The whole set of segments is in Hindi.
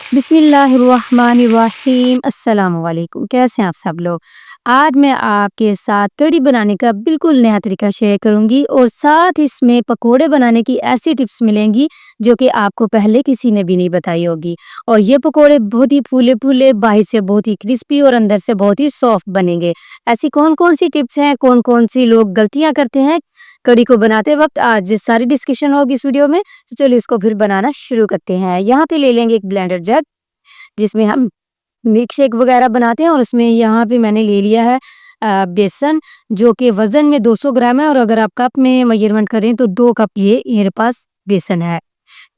बिस्मिल्लाहिर्रहमानिर्रहीम अस्सलाम वालेकुम। कैसे हैं आप सब लोग? आज मैं आपके साथ कढ़ी बनाने का बिल्कुल नया तरीका शेयर करूँगी और साथ इसमें पकोड़े बनाने की ऐसी टिप्स मिलेंगी जो कि आपको पहले किसी ने भी नहीं बताई होगी। और ये पकोड़े बहुत ही फूले-फूले, बाहर से बहुत ही क्रिस्पी और अंदर से बहुत ही सॉफ्ट बनेंगे। ऐसी कौन-कौन सी टिप्स हैं, कौन-कौन सी लोग गलतियाँ करते हैं कढ़ी को बनाते वक़्त, आज सारी डिस्कशन होगी इस वीडियो में। तो चलिए इसको फिर बनाना शुरू करते हैं। यहाँ पे ले लेंगे एक ब्लेंडर जग, जिसमें हम मिल्क शेक वगैरह बनाते हैं, और उसमें यहाँ पे मैंने ले लिया है बेसन, जो कि वज़न में 200 ग्राम है, और अगर आप कप में मेज़रमेंट करें तो 2 कप ये मेरे पास बेसन है।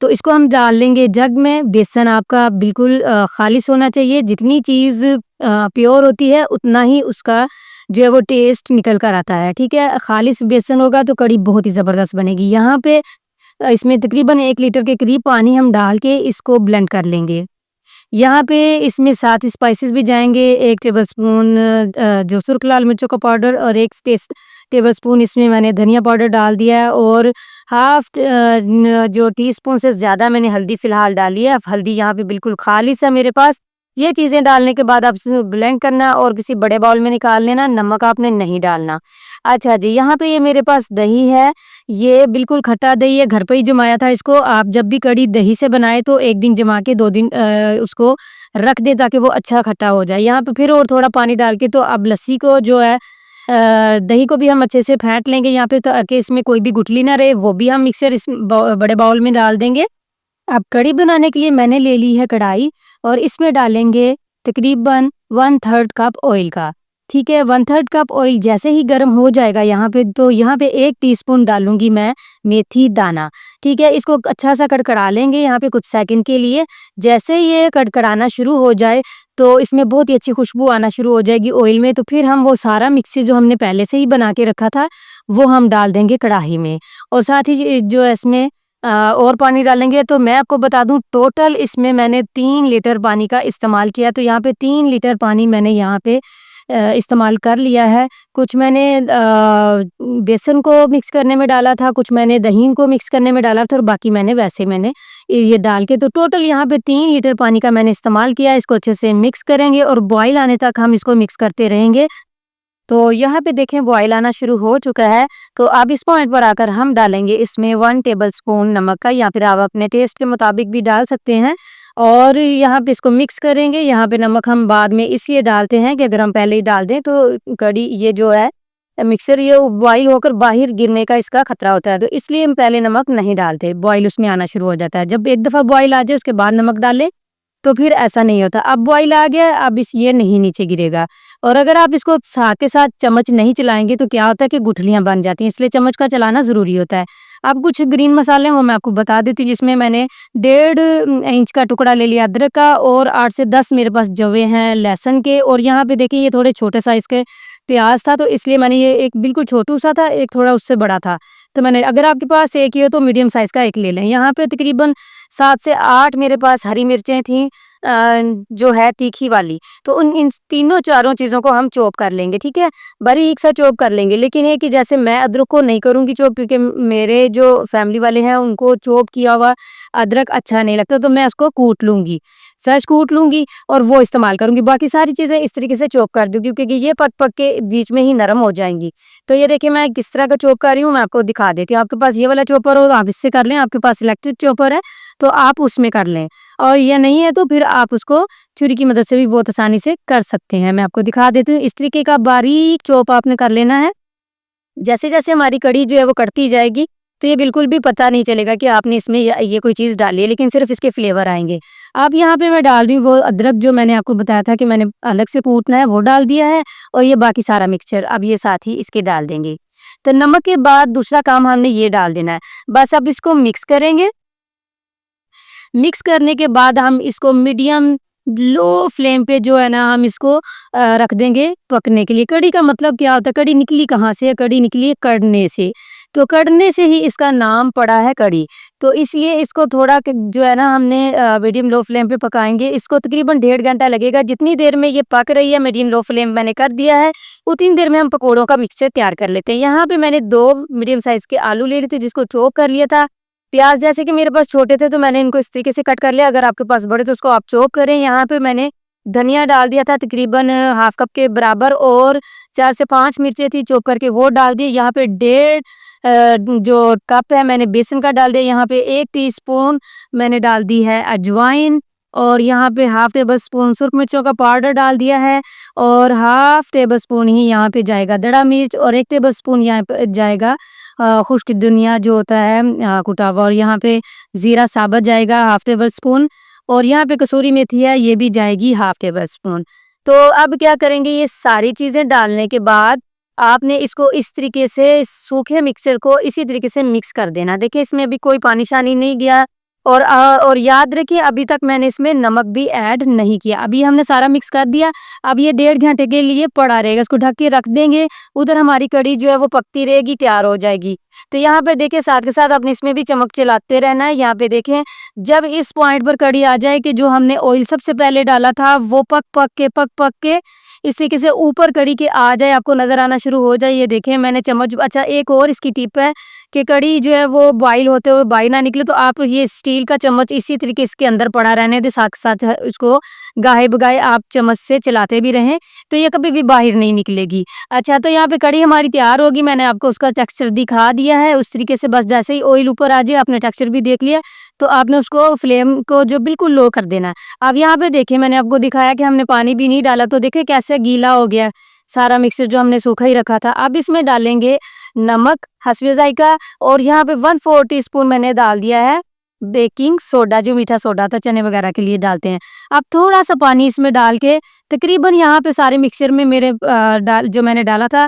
तो इसको हम डाल लेंगे जग में। बेसन आपका बिल्कुल ख़ालिस होना चाहिए। जितनी चीज़ प्योर होती है उतना ही उसका जो है वो टेस्ट निकल कर आता है, ठीक है? ख़ालिस बेसन होगा तो कढ़ी बहुत ही ज़बरदस्त बनेगी। यहाँ पे इसमें तकरीबन 1 लीटर के करीब पानी हम डाल के इसको ब्लेंड कर लेंगे। यहाँ पे इसमें 7 स्पाइसेस भी जाएँगे, 1 टेबलस्पून जो सुर्ख लाल मिर्चों का पाउडर, और 1 टेबलस्पून इसमें मैंने धनिया पाउडर डाल दिया है, और हाफ़ जो टीस्पून से ज़्यादा मैंने हल्दी फ़िलहाल डाली है। अब हल्दी यहाँ पे बिल्कुल ख़ालिस है मेरे पास। ये चीज़ें डालने के बाद आप इसे ब्लेंड करना और किसी बड़े बाउल में निकाल लेना, नमक आपने नहीं डालना। अच्छा जी, यहाँ पे ये मेरे पास दही है, ये बिल्कुल खट्टा दही है, घर पे ही जमाया था इसको। आप जब भी कढ़ी दही से बनाएँ तो 1 दिन जमा के 2 दिन उसको रख दें ताकि वो अच्छा खट्टा हो जाए। यहाँ पे फिर और थोड़ा पानी डाल के, तो अब लस्सी को जो है दही को भी हम अच्छे से फेंट लेंगे यहाँ पे, ताकि इसमें कोई भी गुठली ना रहे, वो भी हम मिक्सर इस बड़े बाउल में डाल देंगे। अब कढ़ी बनाने के लिए मैंने ले ली है कढ़ाई, और इसमें डालेंगे तकरीबन 1/3 कप ऑयल का, ठीक है? 1/3 कप ऑयल जैसे ही गर्म हो जाएगा यहाँ पे, तो यहाँ पे 1 टीस्पून डालूँगी मैं मेथी दाना, ठीक है? इसको अच्छा-सा कड़कड़ा लेंगे यहाँ पे कुछ सेकंड के लिए। जैसे ये कड़कड़ाना शुरू हो जाए, तो इसमें बहुत ही अच्छी खुशबू आना शुरू हो जाएगी ऑयल में, तो फिर हम वो सारा मिक्सी जो हमने पहले से ही बना के रखा था, वो हम डाल देंगे कढ़ाई में, और साथ ही जो है इसमें और पानी डालेंगे। तो मैं आपको बता दूँ, टोटल इसमें मैंने 3 लीटर पानी का इस्तेमाल किया, तो यहाँ पे 3 लीटर पानी मैंने यहाँ पे इस्तेमाल कर लिया है। कुछ मैंने बेसन को मिक्स करने में डाला था, कुछ मैंने दही को मिक्स करने में डाला था, और बाकी मैंने ये डाल के, तो टोटल यहाँ पे 3 लीटर पानी का मैंने इस्तेमाल किया है। इसको अच्छे से मिक्स करेंगे और बॉयल आने तक हम इसको मिक्स करते रहेंगे। तो यहाँ पे देखें बॉयल आना शुरू हो चुका है, तो अब इस पॉइंट पर आकर हम डालेंगे इसमें 1 टेबलस्पून नमक का, या फिर आप अपने टेस्ट के मुताबिक भी डाल सकते हैं, और यहाँ पे इसको मिक्स करेंगे। यहाँ पे नमक हम बाद में इसलिए डालते हैं कि अगर हम पहले ही डाल दें तो कढ़ी ये जो है मिक्सर ये बॉयल होकर बाहर गिरने का इसका खतरा होता है, तो इसलिए हम पहले नमक नहीं डालते, बॉयल उसमें आना शुरू हो जाता है। जब एक दफ़ा बॉयल आ जाए उसके बाद नमक डालें, तो फिर ऐसा नहीं होता। अब बॉयल आ गया, अब इस ये नहीं नीचे गिरेगा, और अगर आप इसको साथ के साथ चम्मच नहीं चलाएँगे तो क्या होता है कि गुठलियाँ बन जाती हैं, इसलिए चम्मच का चलाना ज़रूरी होता है। अब कुछ ग्रीन मसाले हैं वो मैं आपको बता देती हूँ, जिसमें मैंने 1.5 इंच का टुकड़ा ले लिया अदरक का, और 8 से 10 मेरे पास जवे हैं लहसुन के, और यहाँ पे देखिए ये थोड़े छोटे साइज़ के प्याज़ था, तो इसलिए मैंने ये एक बिल्कुल छोटू-सा था, एक थोड़ा उससे बड़ा था। तो मैंने, अगर आपके पास एक ही हो तो मीडियम साइज़ का एक ले लें। यहाँ पे तकरीबन 7 से 8 मेरे पास हरी मिर्चें थीं, जो है तीखी वाली, तो इन तीनों चारों चीज़ों को हम चॉप कर लेंगे, ठीक है? बारीक सा चॉप कर लेंगे, लेकिन ये कि जैसे मैं अदरक को नहीं करूँगी चॉप, क्योंकि मेरे जो फैमिली वाले हैं उनको चॉप किया हुआ अदरक अच्छा नहीं लगता, तो मैं उसको कूट लूँगी, फ्रेश कूट लूँगी और वो इस्तेमाल करूँगी। बाकी सारी चीज़ें इस तरीके से चॉप कर दूँगी, क्योंकि ये पक-पक के बीच में ही नरम हो जाएँगी। तो ये देखिए मैं किस तरह का चॉप कर रही हूँ, मैं आपको दिखा देती हूँ। आपके पास ये वाला चॉपर हो तो आप इससे कर लें, आपके पास इलेक्ट्रिक चॉपर है तो आप उसमें कर लें, और ये नहीं है तो फिर आप उसको छुरी की मदद से भी बहुत आसानी से कर सकते हैं। मैं आपको दिखा देती हूँ, इस तरीके का बारीक चॉप आपने कर लेना है। जैसे-जैसे हमारी कढ़ी जो है वो कढ़ती जाएगी, तो ये बिल्कुल भी पता नहीं चलेगा कि आपने इसमें ये कोई चीज़ डाली है, लेकिन सिर्फ़ इसके फ्लेवर आएँगे। अब यहाँ पे मैं डाल रही हूँ वो अदरक, जो मैंने आपको बताया था कि मैंने अलग से कूटना है, वो डाल दिया है, और ये बाकी सारा मिक्सचर अब ये साथ ही इसके डाल देंगे। तो नमक के बाद दूसरा काम हमने ये डाल देना है। बस अब इसको मिक्स करेंगे। मिक्स करने के बाद हम इसको मीडियम लो फ्लेम पे जो है ना, हम इसको रख देंगे पकने के लिए। कढ़ी का मतलब क्या होता है? कढ़ी निकली कहाँ से है? कढ़ी निकली है कढ़ने से। तो कढ़ने से ही इसका नाम पड़ा है कढ़ी। तो इसलिए इसको थोड़ा जो है ना, हमने मीडियम लो फ्लेम पे पकाएंगे। इसको तकरीबन 1.5 घंटा लगेगा। जितनी देर में ये पक रही है, मीडियम लो फ्लेम मैंने कर दिया है, उतनी देर में हम पकौड़ों का मिक्सचर तैयार कर लेते हैं। यहाँ पे मैंने 2 मीडियम साइज के आलू ले लिए थे, जिसको चॉप कर लिया था। प्याज जैसे कि मेरे पास छोटे थे तो मैंने इनको इस तरीके से कट कर लिया, अगर आपके पास बड़े तो उसको आप चॉप करें। यहाँ पे मैंने धनिया डाल दिया था तकरीबन हाफ कप के बराबर, और 4 से 5 मिर्चें थी चॉप करके वो डाल दी। यहाँ पे डेढ़ जो कप है मैंने बेसन का डाल दिया। यहाँ पे 1 टीस्पून मैंने डाल दी है अजवाइन, और यहाँ पे हाफ टेबल स्पून सुरख मिर्चों का पाउडर डाल दिया है, और हाफ टेबल स्पून ही यहाँ पे जाएगा दड़ा मिर्च, और 1 टेबल स्पून यहाँ पे जाएगा खुश्क धनिया जो होता है कुटा हुआ, और यहाँ पे ज़ीरा साबुत जाएगा हाफ टेबल स्पून, और यहाँ पे कसूरी मेथी है ये भी जाएगी हाफ टेबल स्पून। तो अब क्या करेंगे, ये सारी चीज़ें डालने के बाद आपने इसको इस तरीके से इस सूखे मिक्सचर को इसी तरीके से मिक्स कर देना। देखिए इसमें अभी कोई पानी-शानी नहीं गया, और याद रखिए अभी तक मैंने इसमें नमक भी ऐड नहीं किया। अभी हमने सारा मिक्स कर दिया, अब ये 1.5 घंटे के लिए पड़ा रहेगा, इसको ढक के रख देंगे। उधर हमारी कढ़ी जो है वो पकती रहेगी, तैयार हो जाएगी। तो यहाँ पे देखिए साथ के साथ आपने इसमें भी चम्मच चलाते रहना है। यहाँ पे देखें जब इस पॉइंट पर कढ़ी आ जाए कि जो हमने ऑयल सबसे पहले डाला था वो पक के इस तरीके से ऊपर कढ़ी के आ जाए, आपको नज़र आना शुरू हो जाए। ये देखें मैंने चम्मच, अच्छा एक और इसकी टिप है कि कढ़ी जो है वो बॉईल होते हुए बाहर ना निकले, तो आप ये स्टील का चम्मच इसी तरीके इसके अंदर पड़ा रहने दें, साथ साथ उसको गाहे बगाए आप चम्मच से चलाते भी रहें, तो ये कभी भी बाहर नहीं निकलेगी। अच्छा, तो यहाँ पे कढ़ी हमारी तैयार होगी, मैंने आपको उसका टेक्सचर दिखा दिया है उस तरीके से। बस जैसे ही ऑयल ऊपर आ जाए, आपने टेक्सचर भी देख लिया, तो आपने उसको फ्लेम को जो बिल्कुल लो कर देना है। अब यहाँ पे देखिए मैंने आपको दिखाया कि हमने पानी भी नहीं डाला, तो देखिए कैसे गीला हो गया सारा मिक्सचर जो हमने सूखा ही रखा था। अब इसमें डालेंगे नमक हस्बे ज़ायका, और यहाँ पे 1/4 टीस्पून मैंने डाल दिया है बेकिंग सोडा, जो मीठा सोडा था चने वगैरह के लिए डालते हैं। अब थोड़ा सा पानी इसमें डाल के तकरीबन यहाँ पे सारे मिक्सचर में मेरे जो मैंने डाला था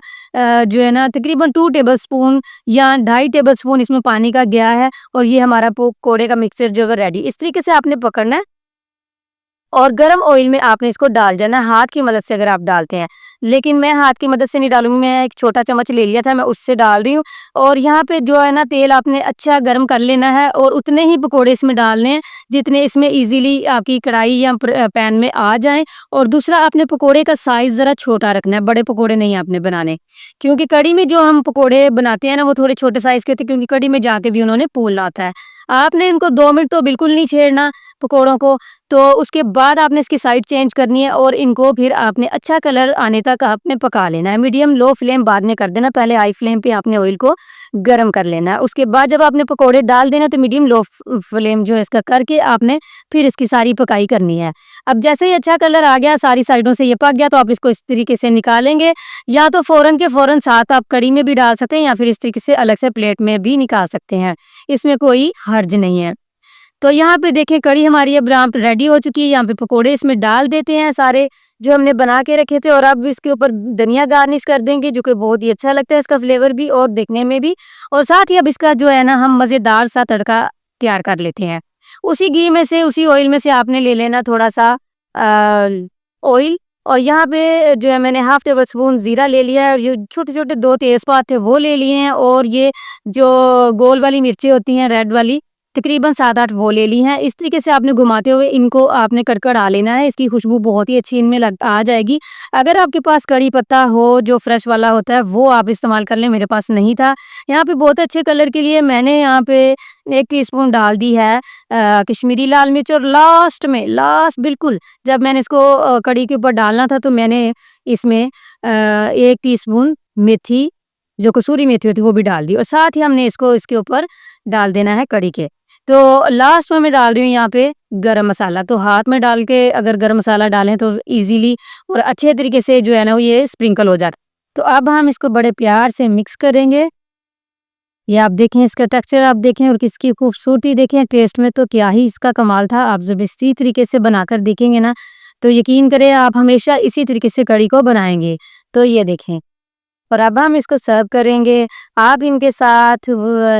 जो है ना तकरीबन 2 टेबल स्पून या 2.5 टेबल स्पून इसमें पानी का गया है, और ये हमारा पकोड़े का मिक्सचर जो है रेडी। इस तरीके से आपने पकड़ना है, और गरम ऑयल में आपने इसको डाल देना है हाथ की मदद से अगर आप डालते हैं, लेकिन मैं हाथ की मदद से नहीं डालूंगी, मैं एक छोटा चम्मच ले लिया था मैं उससे डाल रही हूँ। और यहाँ पे जो है ना तेल आपने अच्छा गर्म कर लेना है, और उतने ही पकोड़े इसमें डालने हैं जितने इसमें इजीली आपकी कढ़ाई या पैन में आ जाएं। और दूसरा आपने पकोड़े का साइज़ ज़रा छोटा रखना है, बड़े पकोड़े नहीं आपने बनाने, क्योंकि कढ़ी में जो हम पकोड़े बनाते हैं ना वो थोड़े छोटे साइज़ के होते हैं, क्योंकि कढ़ी में जाके भी उन्होंने फूलना होता है। आपने इनको 2 मिनट तो बिल्कुल नहीं छेड़ना पकोड़ों को, तो उसके बाद आपने इसकी साइड चेंज करनी है, और इनको फिर आपने अच्छा कलर आने तक आपने पका लेना है। मीडियम लो फ्लेम बाद में कर देना, पहले हाई फ्लेम पे आपने ऑयल को गरम कर लेना है। उसके बाद जब आपने पकोड़े डाल देना तो मीडियम लो फ्लेम जो है इसका करके आपने फिर इसकी सारी पकाई करनी है। अब जैसे ही अच्छा कलर आ गया, सारी साइडों से ये पक गया, तो आप इसको इस तरीके से निकालेंगे, या तो फ़ौरन के फ़ौरन साथ आप कढ़ी में भी डाल सकते हैं, या फिर इस तरीके से अलग से प्लेट में भी निकाल सकते हैं, इसमें कोई हर्ज नहीं है। तो यहाँ पे देखें कढ़ी हमारी अब रेडी हो चुकी है। यहाँ पे पकोड़े इसमें डाल देते हैं सारे जो हमने बना के रखे थे, और अब इसके ऊपर धनिया गार्निश कर देंगे, जो कि बहुत ही अच्छा लगता है इसका फ्लेवर भी और देखने में भी। और साथ ही अब इसका जो है ना हम मज़ेदार सा तड़का तैयार कर लेते हैं। उसी घी में से उसी ऑयल में से आपने ले लेना थोड़ा सा ऑयल, और यहाँ पे जो है मैंने हाफ टेबल स्पून ज़ीरा ले लिया है, और ये छोटे छोटे 2 तेज़पात थे वो ले लिए हैं, और ये जो गोल वाली मिर्ची होती हैं रेड वाली तकरीबन 7-8 वो ले ली हैं। इस तरीके से आपने घुमाते हुए इनको आपने कड़कड़ा लेना है, इसकी खुशबू बहुत ही अच्छी इनमें लग आ जाएगी। अगर आपके पास कड़ी पत्ता हो जो फ्रेश वाला होता है वो आप इस्तेमाल कर लें, मेरे पास नहीं था। यहाँ पे बहुत अच्छे कलर के लिए मैंने यहाँ पे 1 टीस्पून डाल दी है कश्मीरी लाल मिर्च, और लास्ट बिल्कुल जब मैंने इसको कड़ी के ऊपर डालना था तो मैंने इसमें 1 टीस्पून मेथी, जो कसूरी मेथी होती है वो भी डाल दी, और साथ ही हमने इसको इसके ऊपर डाल देना है कड़ी के। तो लास्ट में मैं डाल रही हूँ यहाँ पे गरम मसाला, तो हाथ में डाल के अगर गरम मसाला डालें तो इजीली और अच्छे तरीके से जो है ना ये स्प्रिंकल हो जाता है। तो अब हम इसको बड़े प्यार से मिक्स करेंगे। ये आप देखें इसका टेक्सचर आप देखें और किसकी खूबसूरती देखें, टेस्ट में तो क्या ही इसका कमाल था। आप जब इसी तरीके से बनाकर देखेंगे ना तो यकीन करें आप हमेशा इसी तरीके से कड़ी को बनाएंगे। तो ये देखें, और अब हम इसको सर्व करेंगे। आप इनके साथ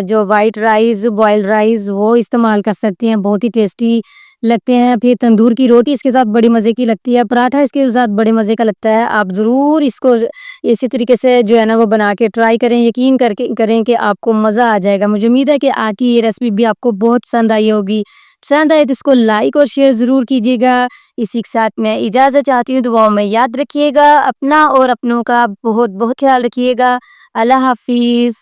जो वाइट राइस, बॉइल्ड राइस वो इस्तेमाल कर सकते हैं, बहुत ही टेस्टी लगते हैं। फिर तंदूर की रोटी इसके साथ बड़ी मज़े की लगती है, पराठा इसके साथ बड़े मज़े का लगता है। आप ज़रूर इसको इसी तरीके से जो है ना वो बना के ट्राई करें, यकीन करके करें कि आपको मज़ा आ जाएगा। मुझे उम्मीद है कि आज की ये रेसिपी भी आपको बहुत पसंद आई होगी। पसंद आए तो इसको लाइक और शेयर ज़रूर कीजिएगा। इसी के साथ मैं इजाज़त चाहती हूँ, दुआओं में याद रखिएगा अपना और अपनों का बहुत बहुत ख्याल रखिएगा। अल्लाह हाफिज़।